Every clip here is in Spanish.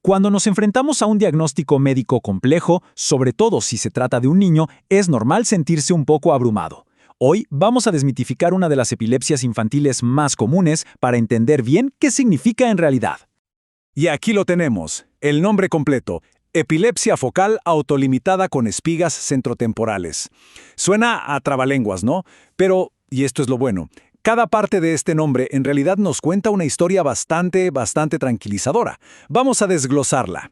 Cuando nos enfrentamos a un diagnóstico médico complejo, sobre todo si se trata de un niño, es normal sentirse un poco abrumado. Hoy vamos a desmitificar una de las epilepsias infantiles más comunes para entender bien qué significa en realidad. Y aquí lo tenemos, el nombre completo: epilepsia focal autolimitada con espigas centrotemporales. Suena a trabalenguas, ¿no? Pero, y esto es lo bueno, cada parte de este nombre en realidad nos cuenta una historia bastante tranquilizadora. Vamos a desglosarla.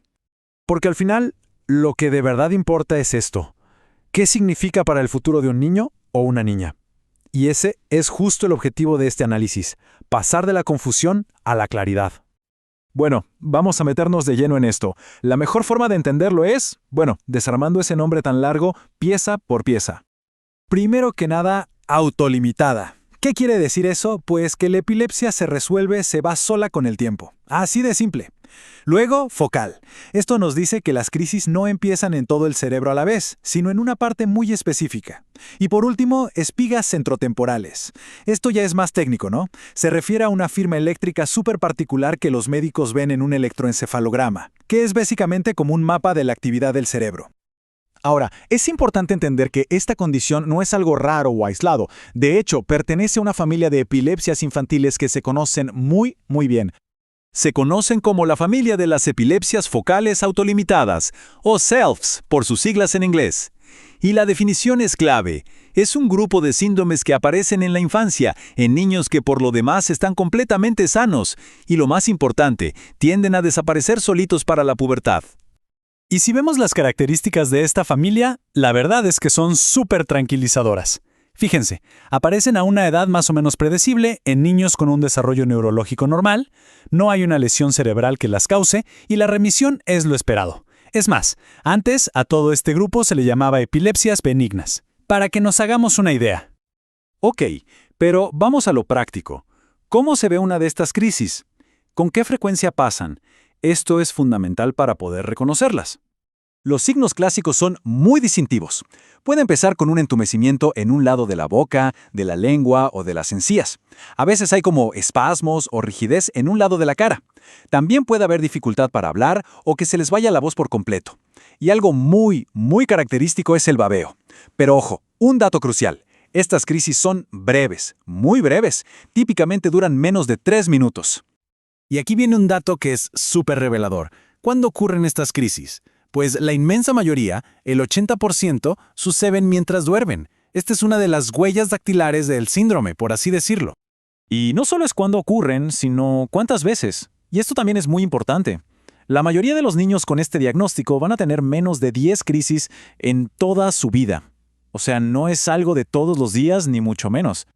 Porque al final, lo que de verdad importa es esto. ¿Qué significa para el futuro de un niño o una niña? Y ese es justo el objetivo de este análisis: pasar de la confusión a la claridad. Bueno, vamos a meternos de lleno en esto. La mejor forma de entenderlo es, desarmando ese nombre tan largo, pieza por pieza. Primero que nada, autolimitada. ¿Qué quiere decir eso? Pues que la epilepsia se va sola con el tiempo. Así de simple. Luego, focal. Esto nos dice que las crisis no empiezan en todo el cerebro a la vez, sino en una parte muy específica. Y por último, espigas centrotemporales. Esto ya es más técnico, ¿no? Se refiere a una firma eléctrica súper particular que los médicos ven en un electroencefalograma, que es básicamente como un mapa de la actividad del cerebro. Ahora, es importante entender que esta condición no es algo raro o aislado. De hecho, pertenece a una familia de epilepsias infantiles que se conocen muy bien. Se conocen como la familia de las epilepsias focales autolimitadas, o SELFs, por sus siglas en inglés. Y la definición es clave. Es un grupo de síndromes que aparecen en la infancia, en niños que por lo demás están completamente sanos, y lo más importante, tienden a desaparecer solitos para la pubertad. Y si vemos las características de esta familia, la verdad es que son súper tranquilizadoras. Fíjense, aparecen a una edad más o menos predecible en niños con un desarrollo neurológico normal, no hay una lesión cerebral que las cause y la remisión es lo esperado. Es más, antes a todo este grupo se le llamaba epilepsias benignas. Para que nos hagamos una idea. Ok, pero vamos a lo práctico. ¿Cómo se ve una de estas crisis? ¿Con qué frecuencia pasan? Esto es fundamental para poder reconocerlas. Los signos clásicos son muy distintivos. Puede empezar con un entumecimiento en un lado de la boca, de la lengua o de las encías. A veces hay como espasmos o rigidez en un lado de la cara. También puede haber dificultad para hablar o que se les vaya la voz por completo. Y algo muy característico es el babeo. Pero ojo, un dato crucial. Estas crisis son breves, muy breves. Típicamente duran menos de 3 minutos. Y aquí viene un dato que es súper revelador. ¿Cuándo ocurren estas crisis? Pues la inmensa mayoría, el 80%, suceden mientras duermen. Esta es una de las huellas dactilares del síndrome, por así decirlo. Y no solo es cuándo ocurren, sino cuántas veces. Y esto también es muy importante. La mayoría de los niños con este diagnóstico van a tener menos de 10 crisis en toda su vida. O sea, no es algo de todos los días, ni mucho menos.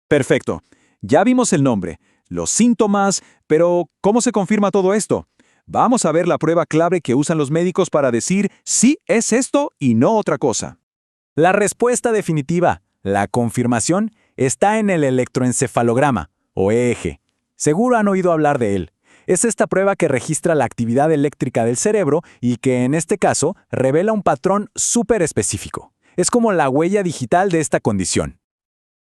Perfecto. Ya vimos el nombre, los síntomas, pero ¿cómo se confirma todo esto? Vamos a ver la prueba clave que usan los médicos para decir sí es esto y no otra cosa. La respuesta definitiva, la confirmación, está en el electroencefalograma, o EEG. Seguro han oído hablar de él. Es esta prueba que registra la actividad eléctrica del cerebro y que, en este caso, revela un patrón súper específico. Es como la huella digital de esta condición.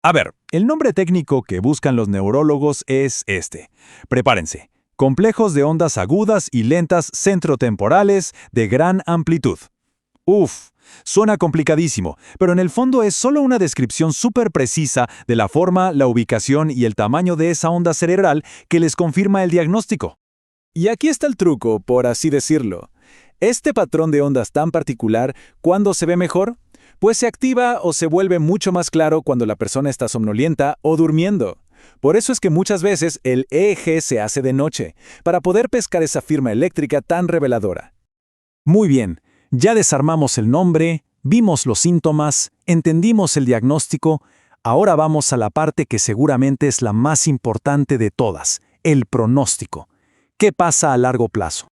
A ver, el nombre técnico que buscan los neurólogos es este. Prepárense. Complejos de ondas agudas y lentas centrotemporales de gran amplitud. Suena complicadísimo, pero en el fondo es solo una descripción súper precisa de la forma, la ubicación y el tamaño de esa onda cerebral que les confirma el diagnóstico. Y aquí está el truco, por así decirlo. Este patrón de ondas tan particular, ¿cuándo se ve mejor? Pues se activa o se vuelve mucho más claro cuando la persona está somnolienta o durmiendo. Por eso es que muchas veces el EEG se hace de noche, para poder pescar esa firma eléctrica tan reveladora. Muy bien, ya desarmamos el nombre, vimos los síntomas, entendimos el diagnóstico, ahora vamos a la parte que seguramente es la más importante de todas, el pronóstico. ¿Qué pasa a largo plazo?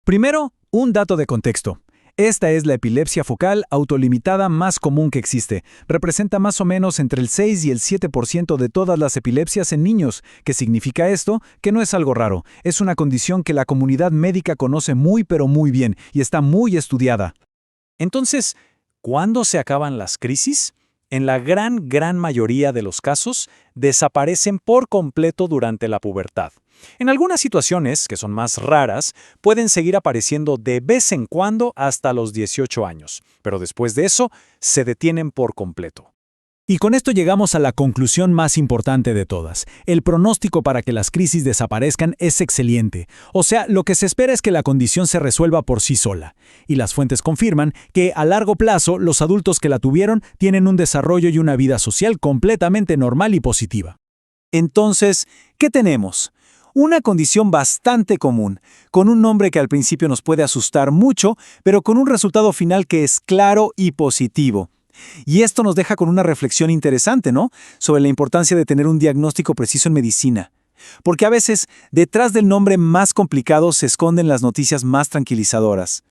Primero, un dato de contexto. Esta es la epilepsia focal autolimitada más común que existe. Representa más o menos entre el 6 y el 7% de todas las epilepsias en niños. ¿Qué significa esto? Que no es algo raro. Es una condición que la comunidad médica conoce muy pero muy bien y está muy estudiada. Entonces, ¿cuándo se acaban las crisis? En la gran mayoría de los casos, desaparecen por completo durante la pubertad. En algunas situaciones, que son más raras, pueden seguir apareciendo de vez en cuando hasta los 18 años, pero después de eso, se detienen por completo. Y con esto llegamos a la conclusión más importante de todas. El pronóstico para que las crisis desaparezcan es excelente. O sea, lo que se espera es que la condición se resuelva por sí sola. Y las fuentes confirman que a largo plazo los adultos que la tuvieron tienen un desarrollo y una vida social completamente normal y positiva. Entonces, ¿qué tenemos? Una condición bastante común, con un nombre que al principio nos puede asustar mucho, pero con un resultado final que es claro y positivo. Y esto nos deja con una reflexión interesante, ¿no? Sobre la importancia de tener un diagnóstico preciso en medicina. Porque a veces, detrás del nombre más complicado se esconden las noticias más tranquilizadoras.